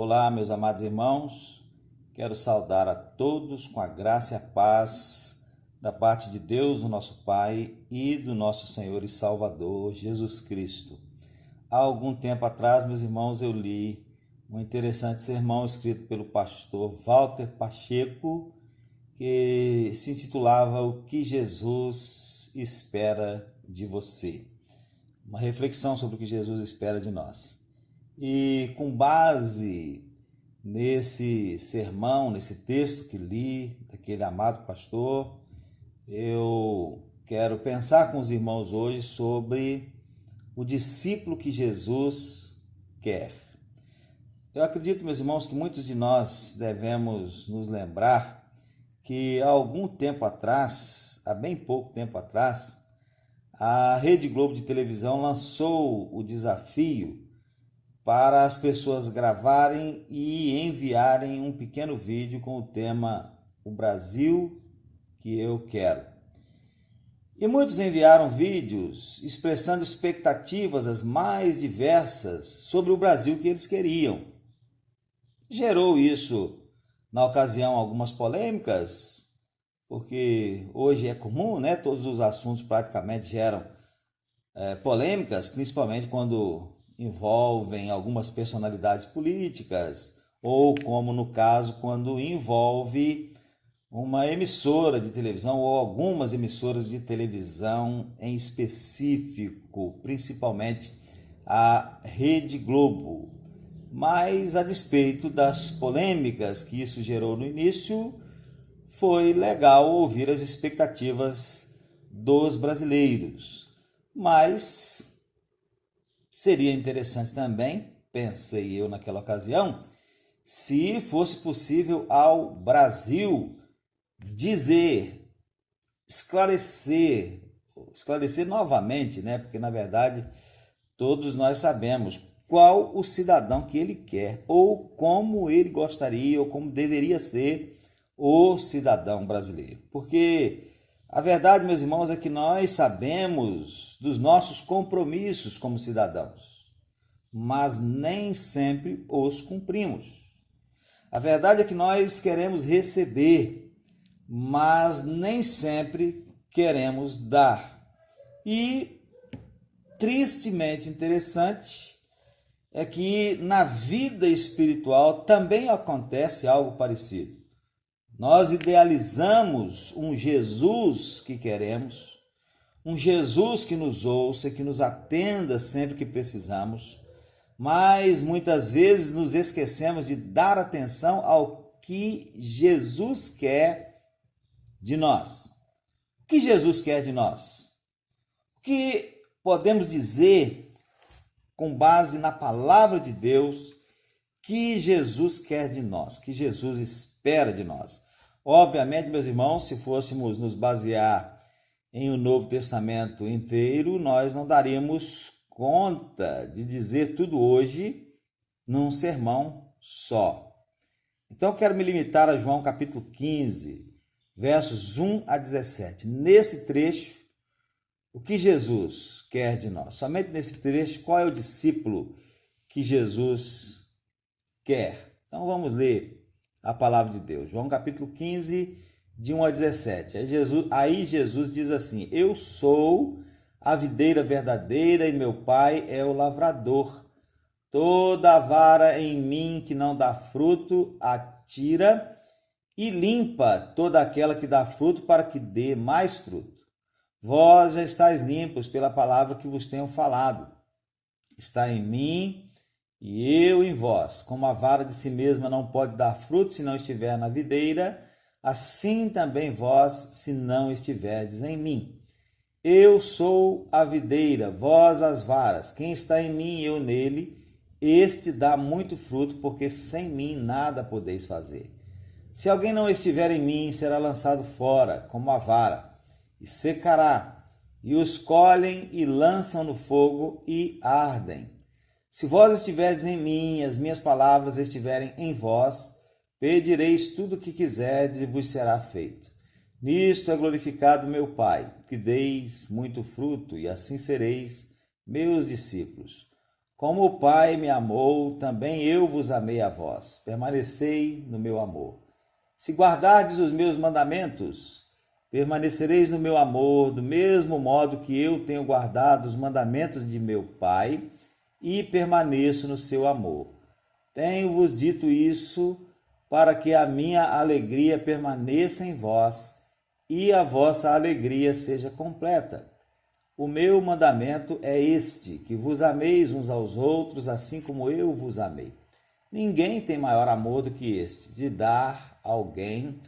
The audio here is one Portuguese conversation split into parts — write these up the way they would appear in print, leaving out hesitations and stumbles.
Olá, meus amados irmãos, quero saudar a todos com a graça e a paz da parte de Deus, o nosso Pai, e do nosso Senhor e Salvador, Jesus Cristo. Há algum tempo atrás, meus irmãos, eu li um interessante sermão escrito pelo pastor Walter Pacheco, que se intitulava O que Jesus espera de você. Uma reflexão sobre o que Jesus espera de nós. E com base nesse sermão, nesse texto que li, daquele amado pastor, eu quero pensar com os irmãos hoje sobre o discípulo que Jesus quer. Eu acredito, meus irmãos, que muitos de nós devemos nos lembrar que há algum tempo atrás, há bem pouco tempo atrás, a Rede Globo de televisão lançou o desafio para as pessoas gravarem e enviarem um pequeno vídeo com o tema O Brasil que eu quero. E muitos enviaram vídeos expressando expectativas as mais diversas sobre o Brasil que eles queriam. Gerou isso, na ocasião, algumas polêmicas, porque hoje é comum, né? Todos os assuntos praticamente geram polêmicas, principalmente quando envolvem algumas personalidades políticas ou, como no caso, quando envolve uma emissora de televisão ou algumas emissoras de televisão em específico, principalmente a Rede Globo. Mas, a despeito das polêmicas que isso gerou no início, foi legal ouvir as expectativas dos brasileiros. Mas seria interessante também, pensei eu naquela ocasião, se fosse possível ao Brasil dizer, esclarecer novamente, né? Porque na verdade todos nós sabemos qual o cidadão que ele quer, ou como ele gostaria, ou como deveria ser o cidadão brasileiro. Porque a verdade, meus irmãos, é que nós sabemos dos nossos compromissos como cidadãos, mas nem sempre os cumprimos. A verdade é que nós queremos receber, mas nem sempre queremos dar. E, tristemente interessante, é que na vida espiritual também acontece algo parecido. Nós idealizamos um Jesus que queremos, um Jesus que nos ouça, que nos atenda sempre que precisamos, mas muitas vezes nos esquecemos de dar atenção ao que Jesus quer de nós. O que Jesus quer de nós? O que podemos dizer com base na palavra de Deus que Jesus quer de nós, que Jesus espera de nós? Obviamente, meus irmãos, se fôssemos nos basear em o Novo Testamento inteiro, nós não daríamos conta de dizer tudo hoje num sermão só. Então, quero me limitar a João capítulo 15, versos 1 a 17. Nesse trecho, o que Jesus quer de nós? Somente nesse trecho, qual é o discípulo que Jesus quer? Então, vamos ler a palavra de Deus. João capítulo 15, de 1 a 17. Aí Jesus diz assim: Eu sou a videira verdadeira e meu pai é o lavrador. Toda a vara em mim que não dá fruto, atira e limpa toda aquela que dá fruto, para que dê mais fruto. Vós já estáis limpos pela palavra que vos tenho falado. Está em mim e eu em vós. Como a vara de si mesma não pode dar fruto se não estiver na videira, assim também vós, se não estiverdes em mim. Eu sou a videira, vós as varas. Quem está em mim e eu nele, este dá muito fruto, porque sem mim nada podeis fazer. Se alguém não estiver em mim, será lançado fora, como a vara, e secará. E os colhem e lançam no fogo e ardem. Se vós estiverdes em mim, e as minhas palavras estiverem em vós, pedireis tudo o que quiserdes e vos será feito. Nisto é glorificado meu Pai, que deis muito fruto, e assim sereis meus discípulos. Como o Pai me amou, também eu vos amei a vós. Permanecei no meu amor. Se guardardes os meus mandamentos, permanecereis no meu amor, do mesmo modo que eu tenho guardado os mandamentos de meu Pai e permaneço no seu amor. Tenho-vos dito isso para que a minha alegria permaneça em vós e a vossa alegria seja completa. O meu mandamento é este, que vos ameis uns aos outros, assim como eu vos amei. Ninguém tem maior amor do que este, de dar a alguém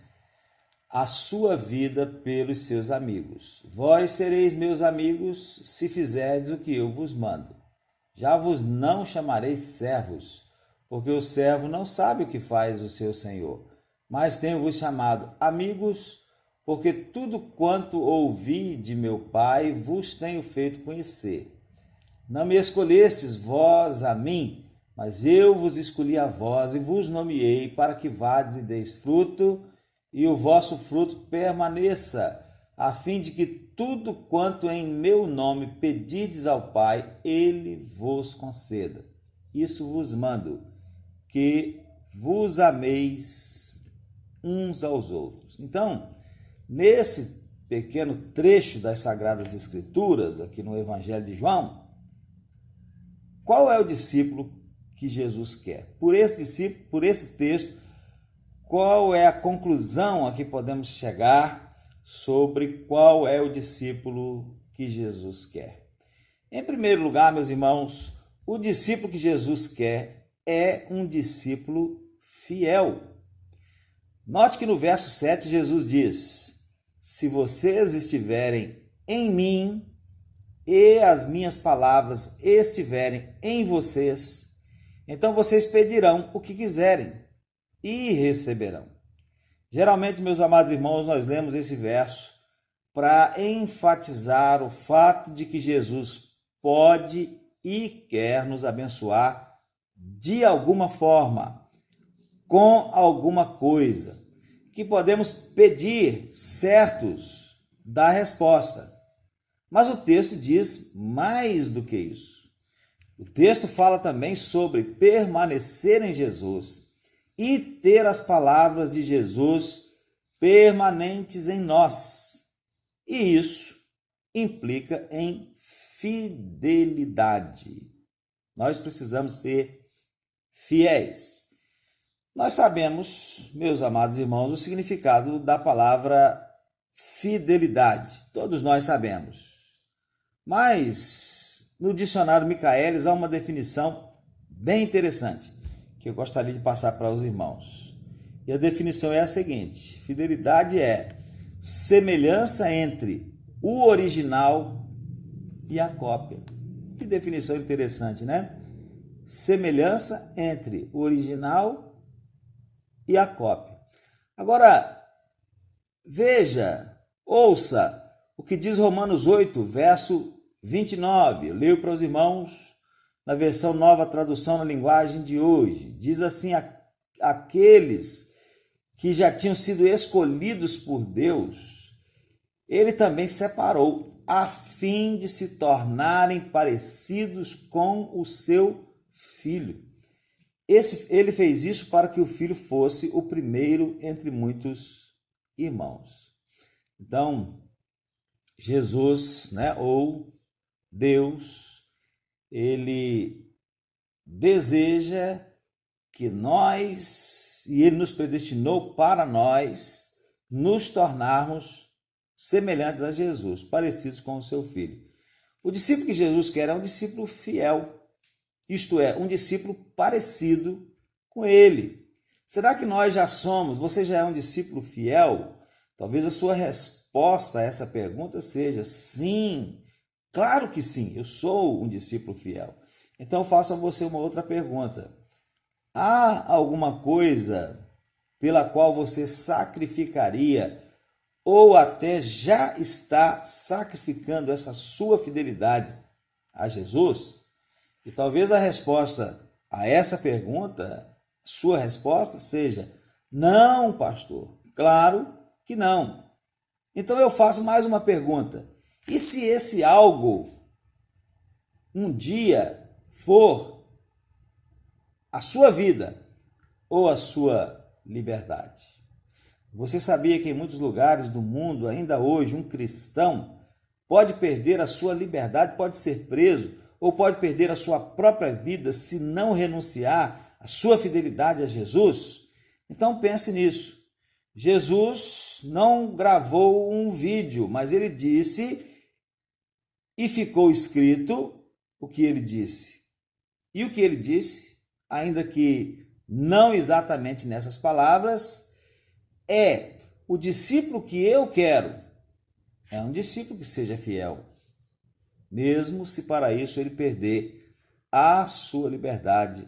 a sua vida pelos seus amigos. Vós sereis meus amigos, se fizerdes o que eu vos mando. Já vos não chamarei servos, porque o servo não sabe o que faz o seu senhor. Mas tenho-vos chamado amigos, porque tudo quanto ouvi de meu Pai vos tenho feito conhecer. Não me escolhestes vós a mim, mas eu vos escolhi a vós e vos nomeei para que vades e deis fruto, e o vosso fruto permaneça, a fim de que tudo quanto em meu nome pedirdes ao Pai, ele vos conceda. Isso vos mando, que vos ameis uns aos outros. Então, nesse pequeno trecho das Sagradas Escrituras, aqui no Evangelho de João, qual é o discípulo que Jesus quer? Por esse texto, qual é a conclusão a que podemos chegar sobre qual é o discípulo que Jesus quer? Em primeiro lugar, meus irmãos, o discípulo que Jesus quer é um discípulo fiel. Note que no verso 7 Jesus diz: se vocês estiverem em mim e as minhas palavras estiverem em vocês, então vocês pedirão o que quiserem e receberão. Geralmente, meus amados irmãos, nós lemos esse verso para enfatizar o fato de que Jesus pode e quer nos abençoar de alguma forma, com alguma coisa, que podemos pedir certos da resposta. Mas o texto diz mais do que isso. O texto fala também sobre permanecer em Jesus e ter as palavras de Jesus permanentes em nós. E isso implica em fidelidade. Nós precisamos ser fiéis. Nós sabemos, meus amados irmãos, o significado da palavra fidelidade. Todos nós sabemos. Mas no dicionário Michaelis há uma definição bem interessante que eu gostaria de passar para os irmãos. E a definição é a seguinte: fidelidade é semelhança entre o original e a cópia. Que definição interessante, né? Semelhança entre o original e a cópia. Agora, veja, ouça o que diz Romanos 8, verso 29. Eu leio para os irmãos na versão Nova Tradução na linguagem de hoje. Diz assim: aqueles que já tinham sido escolhidos por Deus, ele também separou, a fim de se tornarem parecidos com o seu Filho. Ele fez isso para que o Filho fosse o primeiro entre muitos irmãos. Então, Jesus, ou Deus, ele deseja que nós, e ele nos predestinou para nós, nos tornarmos semelhantes a Jesus, parecidos com o seu Filho. O discípulo que Jesus quer é um discípulo fiel, isto é, um discípulo parecido com ele. Será que nós já somos? Você já é um discípulo fiel? Talvez a sua resposta a essa pergunta seja sim, claro que sim, eu sou um discípulo fiel. Então eu faço a você uma outra pergunta. Há alguma coisa pela qual você sacrificaria ou até já está sacrificando essa sua fidelidade a Jesus? E talvez a resposta a essa pergunta, sua resposta seja: não, pastor, claro que não. Então eu faço mais uma pergunta: e se esse algo um dia for a sua vida ou a sua liberdade. Você sabia que em muitos lugares do mundo, ainda hoje, um cristão pode perder a sua liberdade, pode ser preso ou pode perder a sua própria vida se não renunciar à sua fidelidade a Jesus? Então pense nisso. Jesus não gravou um vídeo, mas ele disse e ficou escrito o que ele disse. E o que ele disse, ainda que não exatamente nessas palavras, é: o discípulo que eu quero é um discípulo que seja fiel, mesmo se para isso ele perder a sua liberdade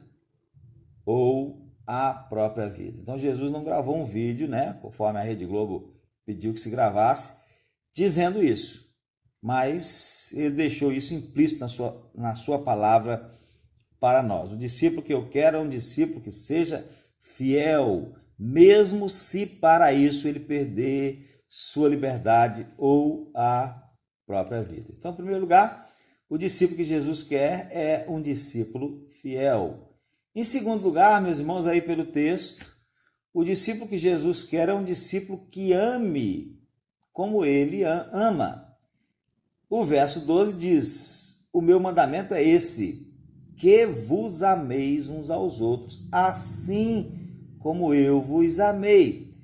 ou a própria vida. Então Jesus não gravou um vídeo, conforme a Rede Globo pediu que se gravasse, dizendo isso, mas ele deixou isso implícito na sua palavra para nós. O discípulo que eu quero é um discípulo que seja fiel, mesmo se para isso ele perder sua liberdade ou a própria vida. Então, em primeiro lugar, o discípulo que Jesus quer é um discípulo fiel. Em segundo lugar, meus irmãos, aí pelo texto, o discípulo que Jesus quer é um discípulo que ame como ele ama. O verso 12 diz: o meu mandamento é esse, que vos ameis uns aos outros, assim como eu vos amei.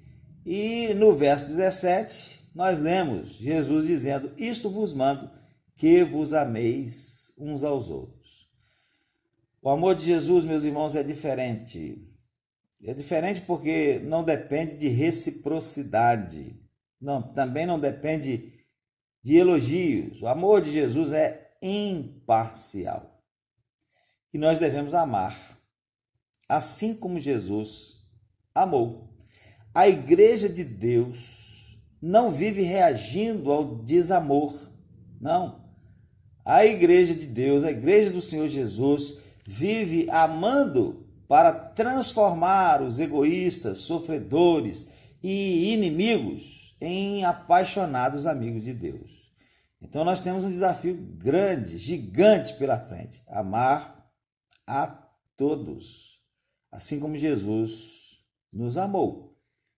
E no verso 17, nós lemos Jesus dizendo: isto vos mando, que vos ameis uns aos outros. O amor de Jesus, meus irmãos, é diferente. É diferente porque não depende de reciprocidade. Também não depende de elogios. O amor de Jesus é imparcial. E nós devemos amar, assim como Jesus amou. A igreja de Deus não vive reagindo ao desamor, não. A igreja de Deus, a igreja do Senhor Jesus, vive amando para transformar os egoístas, sofredores e inimigos em apaixonados amigos de Deus. Então nós temos um desafio grande, gigante pela frente: amar a todos, assim como Jesus nos amou.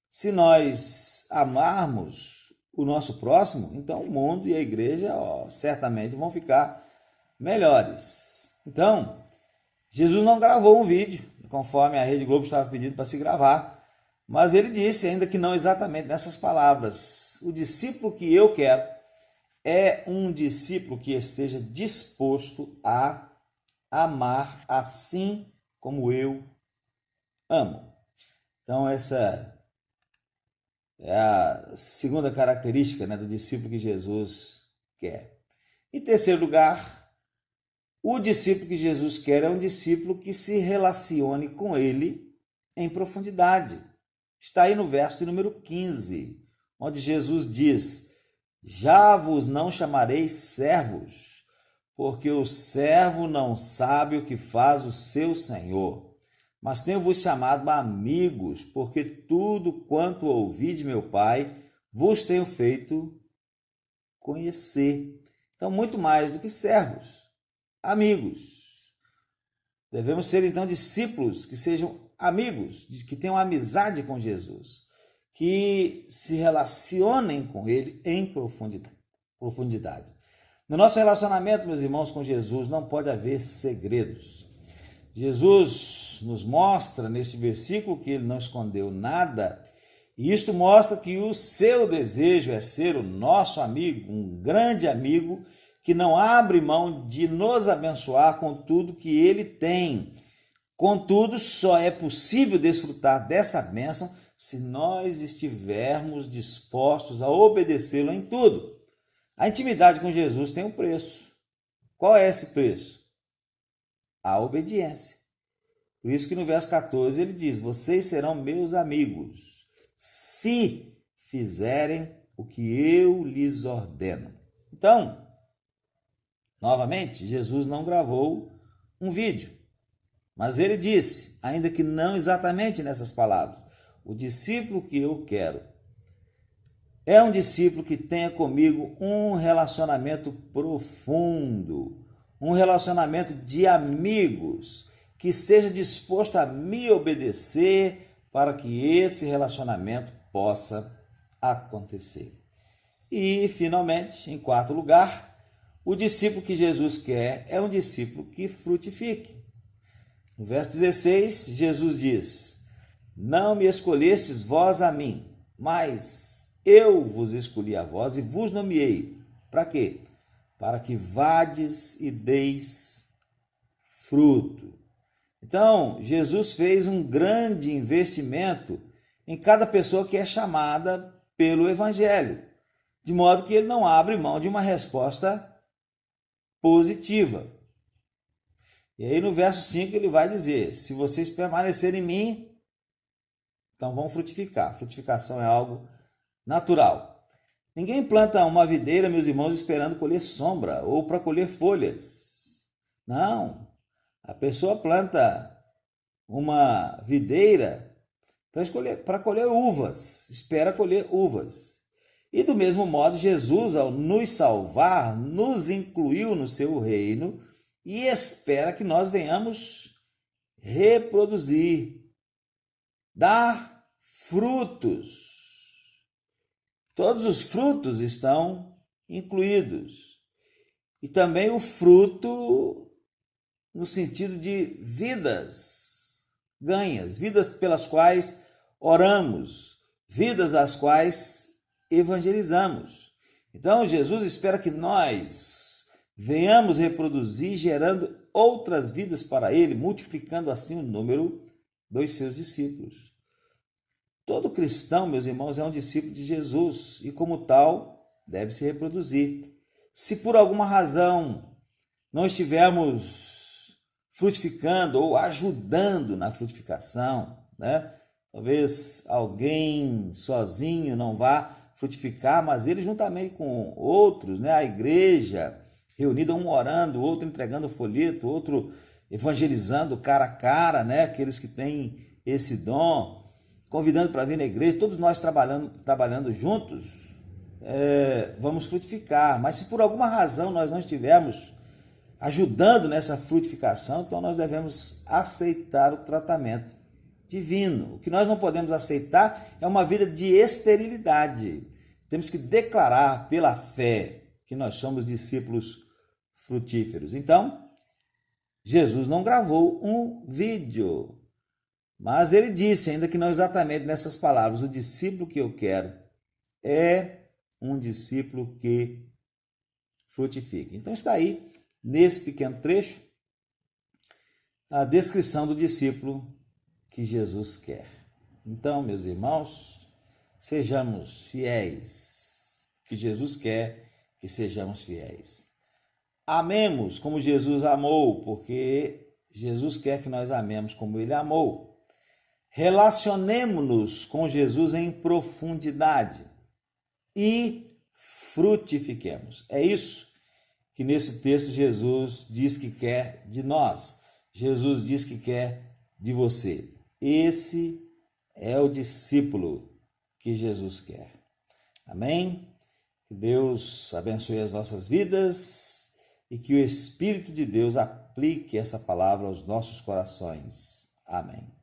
Se nós amarmos o nosso próximo, então o mundo e a igreja certamente vão ficar melhores. Então, Jesus não gravou um vídeo, conforme a Rede Globo estava pedindo para se gravar, mas ele disse, ainda que não exatamente nessas palavras: o discípulo que eu quero é um discípulo que esteja disposto a amar assim como eu amo. Então essa é a segunda característica, do discípulo que Jesus quer. Em terceiro lugar, o discípulo que Jesus quer é um discípulo que se relacione com ele em profundidade. Está aí no verso de número 15, onde Jesus diz: já vos não chamarei servos, porque o servo não sabe o que faz o seu senhor, mas tenho-vos chamado amigos, porque tudo quanto ouvi de meu Pai vos tenho feito conhecer. Então, muito mais do que servos, amigos. Devemos ser, então, discípulos que sejam amigos, que tenham amizade com Jesus, que se relacionem com Ele em profundidade. No nosso relacionamento, meus irmãos, com Jesus, não pode haver segredos. Jesus nos mostra neste versículo que ele não escondeu nada, e isto mostra que o seu desejo é ser o nosso amigo, um grande amigo que não abre mão de nos abençoar com tudo que ele tem. Contudo, só é possível desfrutar dessa bênção se nós estivermos dispostos a obedecê-lo em tudo. A intimidade com Jesus tem um preço. Qual é esse preço? A obediência. Por isso que no verso 14 ele diz: vocês serão meus amigos, se fizerem o que eu lhes ordeno. Então, novamente, Jesus não gravou um vídeo, mas ele disse, ainda que não exatamente nessas palavras: o discípulo que eu quero é um discípulo que tenha comigo um relacionamento profundo, um relacionamento de amigos, que esteja disposto a me obedecer para que esse relacionamento possa acontecer. E, finalmente, em quarto lugar, o discípulo que Jesus quer é um discípulo que frutifique. No verso 16, Jesus diz: não me escolhestes vós a mim, mas eu vos escolhi a vós e vos nomeei. Para quê? Para que vades e deis fruto. Então, Jesus fez um grande investimento em cada pessoa que é chamada pelo Evangelho, de modo que ele não abre mão de uma resposta positiva. E aí no verso 5 ele vai dizer: se vocês permanecerem em mim, então vão frutificar. Frutificação é algo natural. Ninguém planta uma videira, meus irmãos, esperando colher sombra ou para colher folhas. Não. A pessoa planta uma videira para colher uvas, espera colher uvas. E do mesmo modo, Jesus, ao nos salvar, nos incluiu no seu reino e espera que nós venhamos reproduzir, dar frutos. Todos os frutos estão incluídos. E também o fruto no sentido de vidas ganhas, vidas pelas quais oramos, vidas às quais evangelizamos. Então, Jesus espera que nós venhamos reproduzir, gerando outras vidas para Ele, multiplicando assim o número dos seus discípulos. Todo cristão, meus irmãos, é um discípulo de Jesus e, como tal, deve se reproduzir. Se por alguma razão não estivermos frutificando ou ajudando na frutificação, né? Talvez alguém sozinho não vá frutificar, mas ele juntamente com outros, né? A igreja reunida, um orando, outro entregando folheto, outro evangelizando cara a cara, né? Aqueles que têm esse dom, convidando para vir na igreja, todos nós trabalhando juntos, vamos frutificar. Mas se por alguma razão nós não estivermos ajudando nessa frutificação, então nós devemos aceitar o tratamento divino. O que nós não podemos aceitar é uma vida de esterilidade. Temos que declarar pela fé que nós somos discípulos frutíferos. Então, Jesus não gravou um vídeo, mas ele disse, ainda que não exatamente nessas palavras: o discípulo que eu quero é um discípulo que frutifique. Então está aí, nesse pequeno trecho, a descrição do discípulo que Jesus quer. Então, meus irmãos, sejamos fiéis, que Jesus quer que sejamos fiéis. Amemos como Jesus amou, porque Jesus quer que nós amemos como Ele amou. Relacionemo-nos com Jesus em profundidade e frutifiquemos. É isso que nesse texto Jesus diz que quer de nós. Jesus diz que quer de você. Esse é o discípulo que Jesus quer. Amém? Que Deus abençoe as nossas vidas e que o Espírito de Deus aplique essa palavra aos nossos corações. Amém.